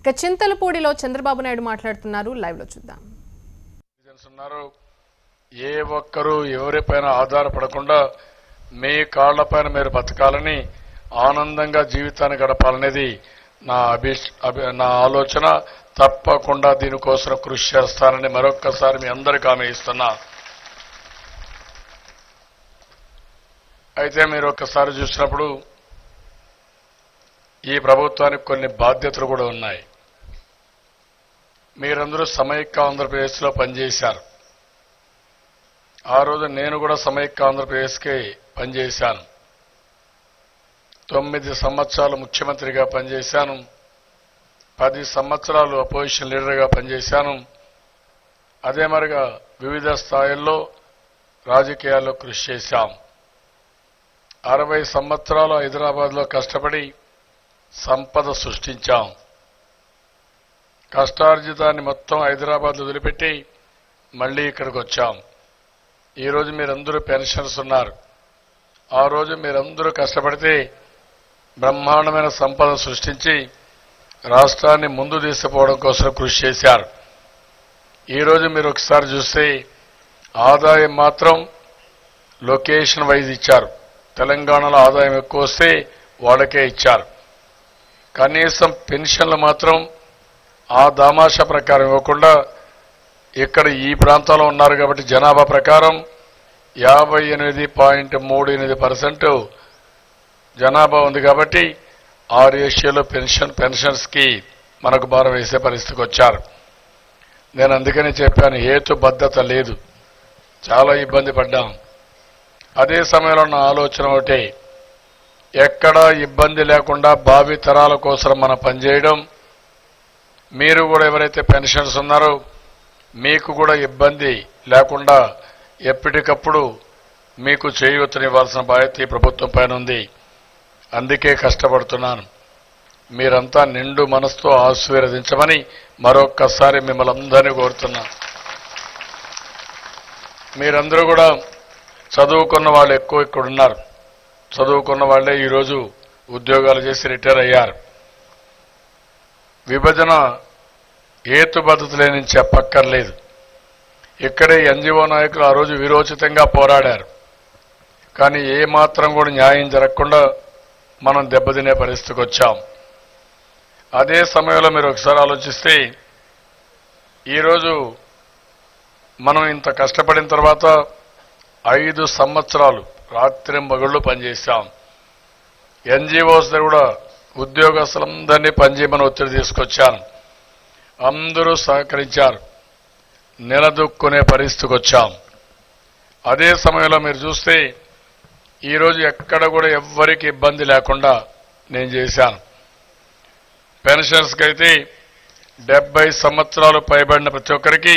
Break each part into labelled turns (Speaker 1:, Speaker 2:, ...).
Speaker 1: ఇక చింతలపూడిలో చంద్రబాబు నాయుడు మాట్లాడుతున్నారు. లైవ్ లో చూద్దాం.
Speaker 2: ఏ ఒక్కరూ ఎవరిపైన ఆధారపడకుండా మీ కాళ్లపైన మీరు బతకాలని, ఆనందంగా జీవితాన్ని గడపాలనేది నా ఆలోచన. తప్పకుండా దీనికోసం కృషి చేస్తానని మరొక్కసారి మీ అందరికీ హామీ ఇస్తున్నా. అయితే మీరు ఒక్కసారి చూసినప్పుడు ఈ ప్రభుత్వానికి కొన్ని బాధ్యతలు కూడా ఉన్నాయి. మీరందరూ సమైక్య ఆంధ్రప్రదేశ్లో పనిచేశారు. ఆ రోజు నేను కూడా సమైక్య ఆంధ్రప్రదేశ్కి పనిచేశాను. 9 సంవత్సరాలు ముఖ్యమంత్రిగా పనిచేశాను. 10 సంవత్సరాలు అపోజిషన్ లీడర్గా పనిచేశాను. అదే మరిగా వివిధ స్థాయిల్లో రాజకీయాల్లో కృషి చేశాం. 60 సంవత్సరాలు హైదరాబాద్లో కష్టపడి సంపద సృష్టించాం. కష్టార్జితాన్ని మొత్తం హైదరాబాద్లో వదిలిపెట్టి మళ్లీ ఇక్కడికి వచ్చాం. ఈరోజు మీరందరూ పెన్షన్స్ ఉన్నారు. ఆ రోజు మీరందరూ కష్టపడితే బ్రహ్మాండమైన సంపద సృష్టించి రాష్ట్రాన్ని ముందు తీసుకుపోవడం కోసం కృషి చేశారు. ఈరోజు మీరు ఒకసారి చూస్తే ఆదాయం మాత్రం లొకేషన్ వైజ్ ఇచ్చారు. తెలంగాణలో ఆదాయం ఎక్కువ వస్తే వాళ్ళకే ఇచ్చారు. కనీసం పెన్షన్లు మాత్రం ఆ దామాషా ప్రకారం ఇవ్వకుండా ఇక్కడ ఈ ప్రాంతంలో ఉన్నారు కాబట్టి జనాభా ప్రకారం 58.38% జనాభా ఉంది కాబట్టి ఆ రేషియోలో పెన్షన్స్ కి మనకు భారం వేసే పరిస్థితికి వచ్చారు. నేను అందుకని చెప్పాను, హేతుబద్ధత లేదు, చాలా ఇబ్బంది పడ్డాం. అదే సమయంలో నా ఆలోచన ఒకటే, ఎక్కడా ఇబ్బంది లేకుండా భావి తరాల కోసం మనం పనిచేయడం. మీరు కూడా ఎవరైతే పెన్షన్స్ ఉన్నారో మీకు కూడా ఇబ్బంది లేకుండా ఎప్పటికప్పుడు మీకు చేయూతనివ్వాల్సిన బాధ్యత ఈ ప్రభుత్వం పైన ఉంది. అందుకే కష్టపడుతున్నాను. మీరంతా నిండు మనసుతో ఆశీర్వదించమని మరొక్కసారి మిమ్మల్ని అందరినీ కోరుతున్నా. మీరందరూ కూడా చదువుకున్న వాళ్ళు ఎక్కువ ఇక్కడున్నారు. చదువుకున్న వాళ్లే ఈరోజు ఉద్యోగాలు చేసి రిటైర్ అయ్యారు. విభజన హేతుబద్ధత లేని చెప్పక్కర్లేదు. ఇక్కడే ఎన్జీఓ నాయకులు ఆ రోజు విరోచితంగా పోరాడారు. కానీ ఏమాత్రం కూడా న్యాయం జరగకుండా మనం దెబ్బతినే పరిస్థితికి వచ్చాం. అదే సమయంలో మీరు ఒకసారి ఆలోచిస్తే ఈరోజు మనం ఇంత కష్టపడిన తర్వాత 5 సంవత్సరాలు రాత్రింబగళ్ళు పనిచేశాం. ఎన్జీఓస్ కూడా ఉద్యోగస్తులందరినీ పనిచేయమని ఒత్తిడి తీసుకొచ్చాను. అందరూ సహకరించారు. నిలదొక్కునే పరిస్థితికి వచ్చాం. అదే సమయంలో మీరు చూస్తే ఈరోజు ఎక్కడ కూడా ఎవ్వరికి ఇబ్బంది లేకుండా నేను చేశాను. పెన్షన్స్కి అయితే 70 సంవత్సరాలు పైబడిన ప్రతి ఒక్కరికి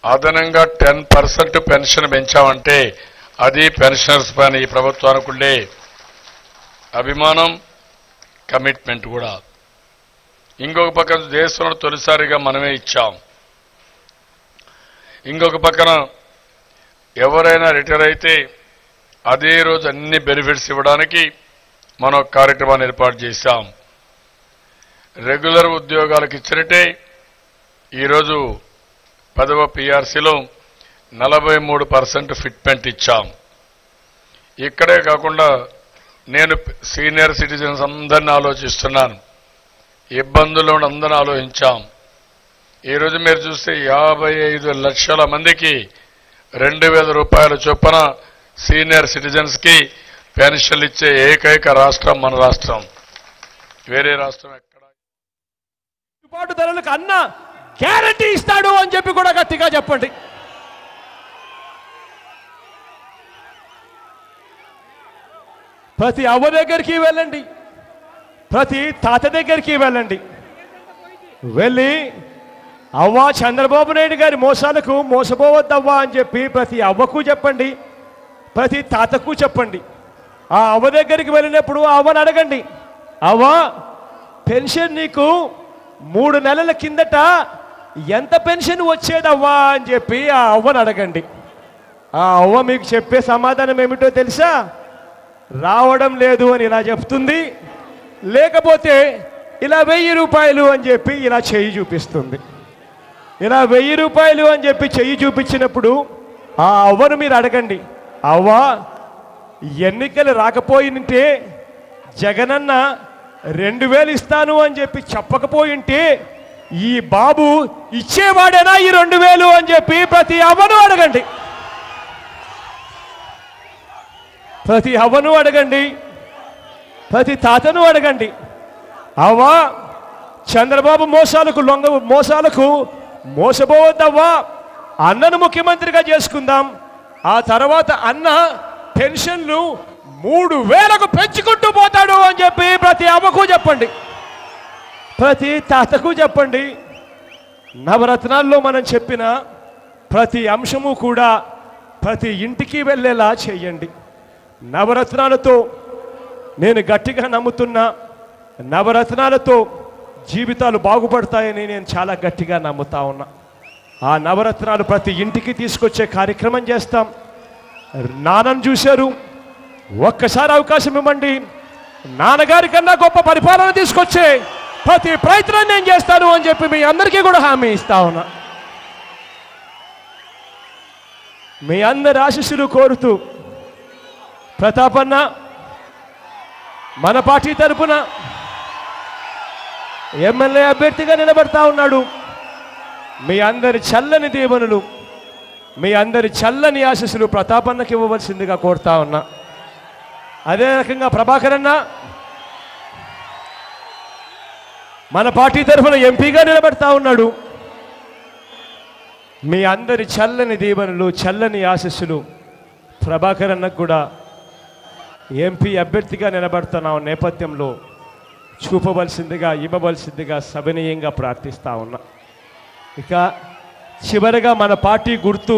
Speaker 2: అదనంగా 10% పెన్షన్ పెంచామంటే అది పెన్షనర్స్ పైన ఈ ప్రభుత్వానికి ఉండే అభిమానం, కమిట్మెంట్ కూడా. ఇంకొక పక్కన దేశంలో తొలిసారిగా మనమే ఇచ్చాం. ఇంకొక పక్కన ఎవరైనా రిటైర్ అయితే అదే రోజు అన్ని బెనిఫిట్స్ ఇవ్వడానికి మనం కార్యక్రమాన్ని ఏర్పాటు చేశాం. రెగ్యులర్ ఉద్యోగాలకు ఇచ్చినట్టే ఈరోజు 10వ PRCలో 43% ఫిట్మెంట్ ఇచ్చాం. ఇక్కడే కాకుండా నేను సీనియర్ సిటిజన్స్ అందరినీ ఆలోచిస్తున్నాను. ఇబ్బందుల్లో అందరినీ ఆలోచించాం. ఈరోజు మీరు చూస్తే 55 లక్షల మందికి 2,000 రూపాయల చొప్పున సీనియర్ సిటిజన్స్ కి పెన్షన్లు ఇచ్చే ఏకైక రాష్ట్రం మన రాష్ట్రం. వేరే రాష్ట్రం ఎక్కడ
Speaker 3: గిట్టుబాటు ధరలకు అన్న గ్యారంటీ ఇస్తాడు అని చెప్పి కూడా గట్టిగా చెప్పండి. ప్రతి అవ్వ దగ్గరికి వెళ్ళండి, ప్రతి తాత దగ్గరికి వెళ్ళండి. వెళ్ళి అవ్వ చంద్రబాబు నాయుడు గారి మోసాలకు మోసపోవద్దవ్వా అని చెప్పి ప్రతి అవ్వకు చెప్పండి, ప్రతి తాతకు చెప్పండి. ఆ అవ్వ దగ్గరికి వెళ్ళినప్పుడు అవ్వని అడగండి, అవ్వ పెన్షన్ నీకు 3 నెలల కిందట ఎంత పెన్షన్ వచ్చేదవ్వా అని చెప్పి ఆ అవ్వని అడగండి. ఆ అవ్వ మీకు చెప్పే సమాధానం ఏమిటో తెలుసా? రావడం లేదు అని ఇలా చెప్తుంది. లేకపోతే ఇలా 1000 రూపాయలు అని చెప్పి ఇలా చెయ్యి చూపిస్తుంది. ఇలా 1000 రూపాయలు అని చెప్పి చెయ్యి చూపించినప్పుడు ఆ అవ్వను మీరు అడగండి, అవ్వా ఎన్నికలు రాకపోయింటే జగనన్న 2000 ఇస్తాను అని చెప్పి చెప్పకపోయింటే ఈ బాబు ఇచ్చేవాడేనా ఈ 2000 అని చెప్పి ప్రతి అవ్వను అడగండి. ప్రతి అవ్వను అడగండి, ప్రతి తాతను అడగండి. అవ్వా చంద్రబాబు మోసాలకు మోసపోవద్దవ్వా, అన్నను ముఖ్యమంత్రిగా చేసుకుందాం, ఆ తర్వాత అన్న పెన్షన్లు 3000కు పెంచుకుంటూ పోతాడు అని చెప్పి ప్రతి అవ్వకు చెప్పండి, ప్రతి తాతకు చెప్పండి. నవరత్నాల్లో మనం చెప్పిన ప్రతి అంశము కూడా ప్రతి ఇంటికి వెళ్ళేలా చేయండి. నవరత్నాలతో నేను గట్టిగా నమ్ముతున్నా, నవరత్నాలతో జీవితాలు బాగుపడతాయని నేను చాలా గట్టిగా నమ్ముతా ఉన్నా. ఆ నవరత్నాలు ప్రతి ఇంటికి తీసుకొచ్చే కార్యక్రమం చేస్తాం. నాన్నను చూశారు, ఒక్కసారి అవకాశం ఇవ్వండి, నాన్నగారి కన్నా గొప్ప పరిపాలన తీసుకొచ్చే ప్రతి ప్రయత్నం నేను చేస్తాను అని చెప్పి మీ అందరికీ కూడా హామీ ఇస్తా ఉన్నా. మీ అందరి ఆశీస్సులు కోరుతూ ప్రతాపన్న మన పార్టీ తరపున ఎమ్మెల్యే అభ్యర్థిగా నిలబడతా ఉన్నాడు. మీ అందరి చల్లని దీవెనలు, మీ అందరి చల్లని ఆశీస్సులు ప్రతాపన్నకి ఇవ్వవలసిందిగా కోరుతా ఉన్నా. అదే రకంగా ప్రభాకర్ అన్న మన పార్టీ తరఫున ఎంపీగా నిలబడతా ఉన్నాడు. మీ అందరి చల్లని దీవెనలు, చల్లని ఆశీస్సులు ప్రభాకర్ అన్నకు కూడా ఎంపీ అభ్యర్థిగా నిలబడుతున్న నేపథ్యంలో చూపవలసిందిగా, ఇవ్వవలసిందిగా సవినయంగా ప్రార్థిస్తా ఉన్నా. ఇక చివరిగా మన పార్టీ గుర్తు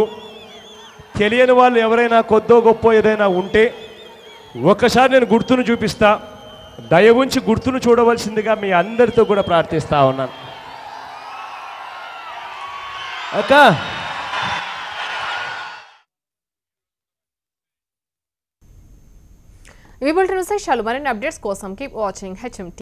Speaker 3: తెలియని వాళ్ళు ఎవరైనా కొద్దో గొప్ప ఏదైనా ఉంటే ఒక్కసారి నేను గుర్తును చూపిస్తా, దయ ఉంచి గుర్తును చూడవలసిందిగా మీ అందరితో కూడా ప్రార్థిస్తా ఉన్నాను. అక్క
Speaker 1: ఇవి బులెటిన్ విశేషాలు. మరిన్ని అప్డేట్స్ కోసం కీప్ వాచింగ్ HM